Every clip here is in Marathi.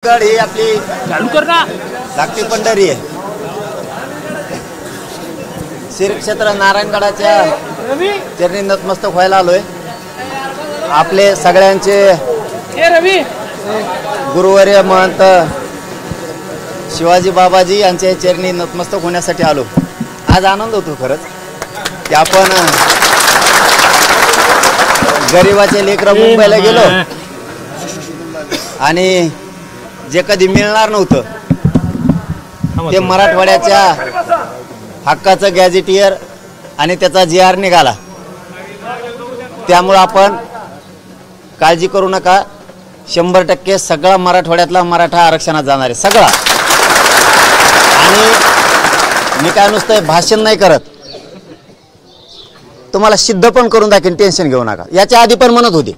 गड ही आपली चालू कर ना धाकटी पंढरी आहे. श्री क्षेत्र नारायणगडाच्या चरणी नतमस्तक व्हायला आलोय. आपले सगळ्यांचे हे रवी गुरुवर्य महंत शिवाजी बाबाजी यांच्या चरणी नतमस्तक होण्यासाठी आलो. आज आनंद होतो खरंच की आपण गरिबाचे लेकरं मुंबईला गेलो आणि जे कधी मिळणार नव्हतं ते मराठवाड्याच्या हक्काचं गॅझेटियर आणि त्याचा GR निघाला. त्यामुळे आपण काळजी करू नका, 100% सगळा मराठवाड्यातला मराठा आरक्षणात जाणार आहे सगळा. आणि मी काय नुसतं भाषण नाही करत, तुम्हाला सिद्ध पण करून दाखवेन, टेन्शन घेऊ नका. याच्या आधी पण म्हणत होते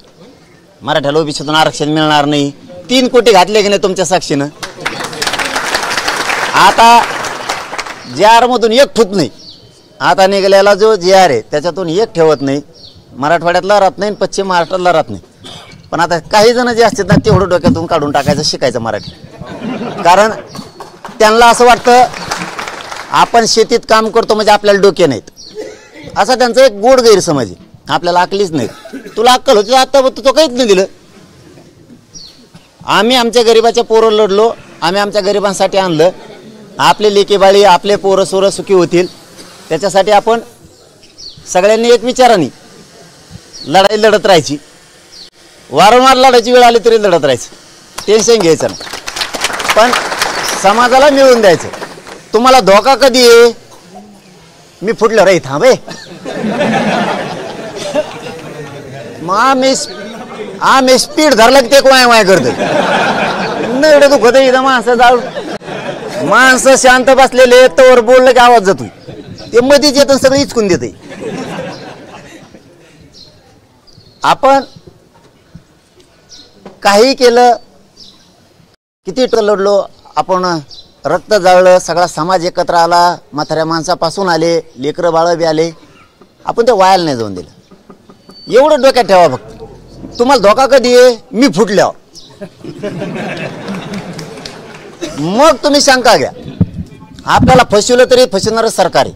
मराठ्याला ओबीसीतून आरक्षण मिळणार नाही, 3 कोटी घातले की नाही तुमच्या साक्षीनं. आता GR मधून एक ठूत नाही. आता निघालेला जो GR आहे त्याच्यातून एक ठेवत नाही. मराठवाड्यातला राहत नाही, पश्चिम महाराष्ट्रातला राहत नाही. पण आता काही जण जे असतात ना तेवढं डोक्यातून काढून टाकायचं, शिकायचं मराठी. कारण त्यांना असं वाटतं आपण शेतीत काम करतो म्हणजे आपल्याला डोके नाहीत, असा त्यांचा एक गोड गैरसमज आहे. आपल्याला अकलीच नाही. तुला अक्कल होती आता तो काहीच नाही दिलं. आम्ही आमच्या गरिबाच्या पोरं लढलो, आम्ही आमच्या गरिबांसाठी आणलं. आपले लेकीबाळी आपले पोरं सोरं सुखी होतील त्याच्यासाठी आपण सगळ्यांनी एक विचाराने लढाई लढत राहायची. वारंवार लढायची वेळ आली तरी लढत राहायचं, टेन्शन घ्यायचं नाही, पण समाजाला मिळवून द्यायचं. तुम्हाला धोका कधी आहे? मी फुटलं रे थांबे आम्ही स्पीड धरलं की ते वाय वाय करत न एवढं दुखत इथं. माणसं जाऊ माणसं शांत बसलेले तवर बोललं की आवाज जातोय, ते मध्येच येतं सगळं इचकून देत. आपण काही केलं, किती लढलो आपण, रक्त जाळलं, सगळा समाज एकत्र आला, म्हाताऱ्या माणसापासून आले, लेकरं बाळं बी आले, आपण ते वायाला नाही जाऊन दिलं. एवढं डोक्यात ठेवा फक्त. तुम्हाला धोका कधी आहे? मी फुटल्यावर. मग तुम्ही शंका घ्या. आपल्याला फसवलं तरी फसवणारं सरकार आहे.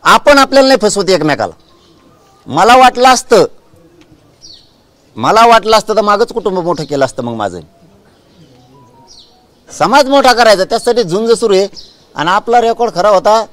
आपण आपल्याला नाही फसवत एकमेकाला. मला वाटलं असतं तर मागच कुटुंब मोठं केलं असतं. मग माझं समाज मोठा करायचा त्यासाठी झुंज सुरू आहे. आणि आपला रेकॉर्ड खरा होता